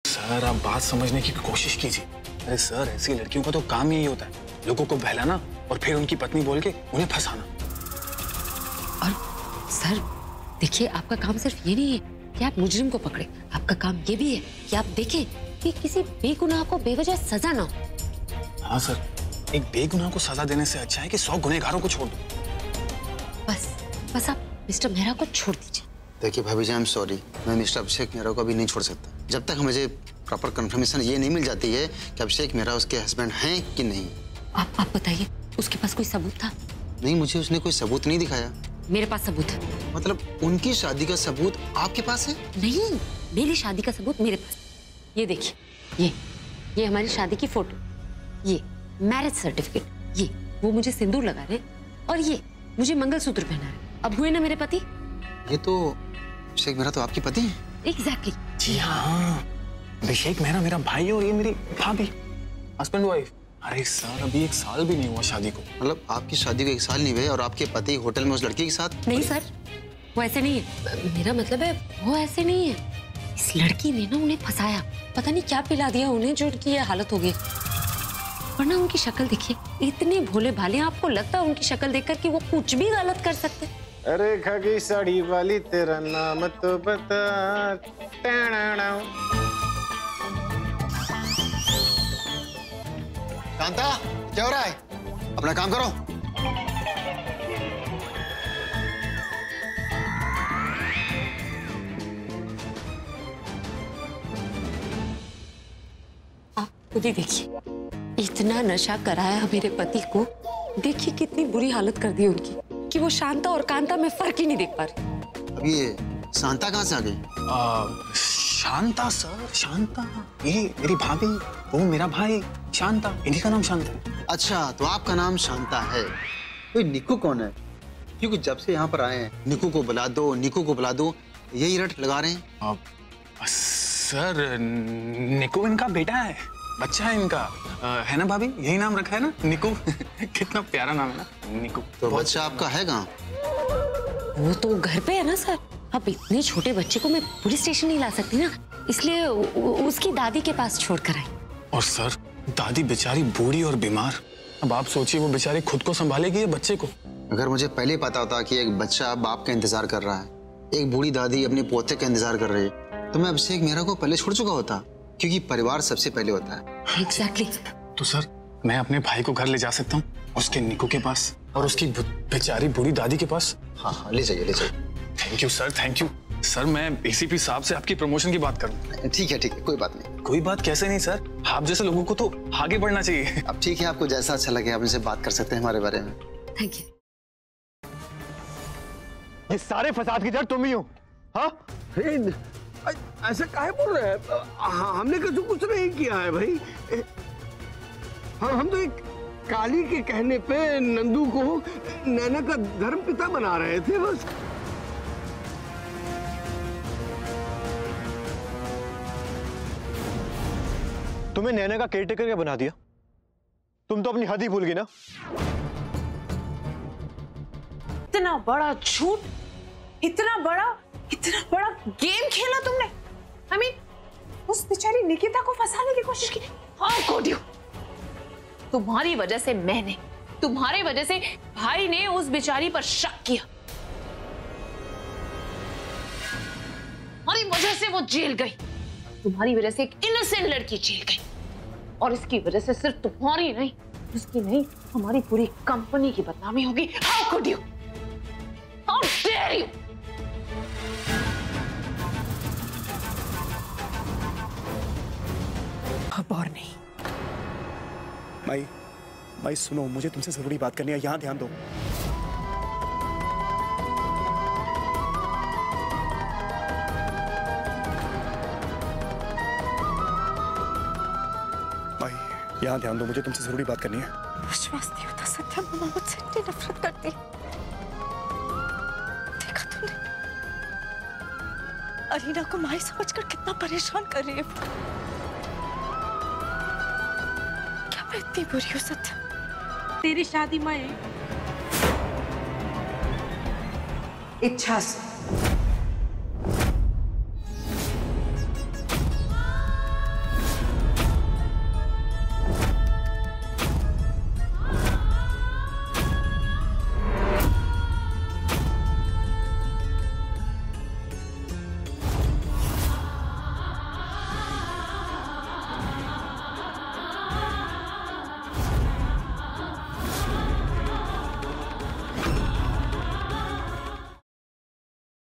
Sir आप बात समझने की कोशिश कीजिए। अरे सर ऐसी लड़कियों का तो काम यही होता है, लोगों को बहलाना और फिर उनकी पत्नी बोल के उन्हें फंसाना। और सर देखिए, आपका काम सिर्फ ये नहीं है कि आप मुजरिम को पकड़े, आपका काम ये भी है कि आप देखें कि किसी बेगुनाह को बेवजह सजा ना हो। हाँ सर, एक बेगुनाह को सजा देने से अच्छा है कि 100 गुनहगारों को छोड़ दो। बस आप मिस्टर मेहरा को छोड़ दीजिए। देखिए भाभी जी, आई एम सॉरी, मैं मिस्टर अभिषेक मेहरा को अभी नहीं छोड़ सकता जब तक मुझे प्रॉपर कंफर्मेशन ये नहीं मिल जाती है कि अभिषेक मेहरा उसके हस्बैंड हैं कि नहीं। आप बताइए, उसके पास कोई सबूत था? नहीं, मुझे उसने कोई सबूत नहीं दिखाया। मेरे पास सबूत है। मतलब उनकी शादी का सबूत आपके पास है? नहीं, मेरी शादी का सबूत मेरे पास। ये देखिए, ये हमारी शादी की फोटो, ये मैरिज सर्टिफिकेट, ये वो मुझे सिंदूर लगा रहे और ये मुझे मंगलसूत्र पहना रहे। अब हुए ना मेरे पति। ये तो अभिषेक मेहरा तो आपकी पति है। एग्जैक्टली। जी हाँ, अभिषेक मेहरा मेरा भाई है और ये मेरी भाभी, हस्बैंड वाइफ। अरे सर अभी 1 साल भी नहीं हुआ शादी को। मतलब आपकी शादी को 1 साल नहीं हुए और आपके पति होटल में उस लड़की के साथ? नहीं सर, वो ऐसे नहीं है। मेरा मतलब है वो ऐसे नहीं है। इस लड़की ने ना उन्हें फंसाया, पता नहीं क्या पिला दिया उन्हें जो उनकी ये हालत हो गई। वरना उनकी शक्ल देखिए, इतने भोले भाले, आपको लगता है उनकी शक्ल देखकर कि वो कुछ भी गलत कर सकते। अरे खगी साड़ी वाली तेरा नाम तो बता। कांता, क्या हो रहा है? अपना काम करो। आप खुद ही देखिए, इतना नशा कराया मेरे पति को, देखिए कितनी बुरी हालत कर दी उनकी कि वो शांता और कांता में फर्क ही नहीं देख पा रही। अब ये शांता कहाँ से आ गई? शांता सर, शांता ये मेरी भाभी, वो मेरा भाई शांता, इन्हीं का नाम शांता है। अच्छा, तो आपका नाम शांता है। तो निकू कौन है? क्योंकि जब से यहाँ पर आए हैं, निकू को बुला दो, निकू को बुला दो, यही रट लगा रहे हैं। सर निकू इनका बेटा है, बच्चा है इनका, है ना भाभी? यही नाम रखा है ना, निकू। कितना प्यारा नाम है ना, निकू। तो बच्चा आपका है कहाँ? वो तो घर पे है ना सर। अब इतने छोटे बच्चे को मैं पुलिस स्टेशन नहीं ला सकती ना, इसलिए उसकी दादी के पास छोड़ कर आई। और सर दादी बेचारी बूढ़ी और बीमार, अब आप सोचिए वो बेचारी खुद को संभालेगी या बच्चे को? अगर मुझे पहले पता होता कि एक बच्चा बाप का इंतजार कर रहा है, एक बूढ़ी दादी अपने पोते का इंतजार कर रही है, तो मैं अभिषेक मेहरा को पहले छोड़ चुका होता, क्योंकि परिवार सबसे पहले होता है। एग्जैक्टली। तो सर मैं अपने भाई को घर ले जा सकता हूँ, उसके निकू के पास और उसकी बेचारी बूढ़ी दादी के पास? हाँ हाँ, ले जाइए ले जाइए। Thank you sir, thank you sir. मैं एसीपी साहब से आपकी प्रमोशन की बात करूँ? ठीक है, कोई बात नहीं। कोई बात कैसे नहीं सर, आप जैसे लोगों को तो आगे बढ़ना चाहिए। अब ठीक है, आपको जैसा अच्छा लगे आप इनसे बात कर सकते हैं हमारे बारे में। Thank you. ये सारे फसाद की जड़ तुम ही हो। हाँ, ऐसा काहे बोल रहे हैं? हमने कुछ नहीं किया है भाई। हम तो एक काली के कहने पे नंदू को नैना का धर्म पिता बना रहे थे बस। तुम्हें नैना का केयरटेकर क्या बना दिया? तुम तो अपनी हद ही भूल गई ना। इतना बड़ा झूठ, इतना बड़ा गेम खेला तुमने। I mean, उस बेचारी निकिता को फंसाने की कोशिश की। How could you? तुम्हारी वजह से मैंने, तुम्हारी वजह से भाई ने उस बेचारी पर शक किया। तुम्हारी वजह से वो जेल गई, तुम्हारी वजह से एक इनोसेंट लड़की जेल गई, और इसकी वजह से सिर्फ तुम्हारी नहीं, उसकी नहीं, हमारी पूरी कंपनी की बदनामी होगी। How could you? How dare you? अब और नहीं। माई सुनो, मुझे तुमसे जरूरी बात करनी है, यहां ध्यान दो। माई यहां ध्यान दो, मुझे तुमसे जरूरी बात करनी है। विश्वास नहीं होता सत्या, मामा मुझसे इतनी नफरत करती। देखा तुमने अरीना को माई समझकर कितना परेशान कर रही है। मैं इतनी बुरी हूँ सत्या? तेरी शादी में इच्छा से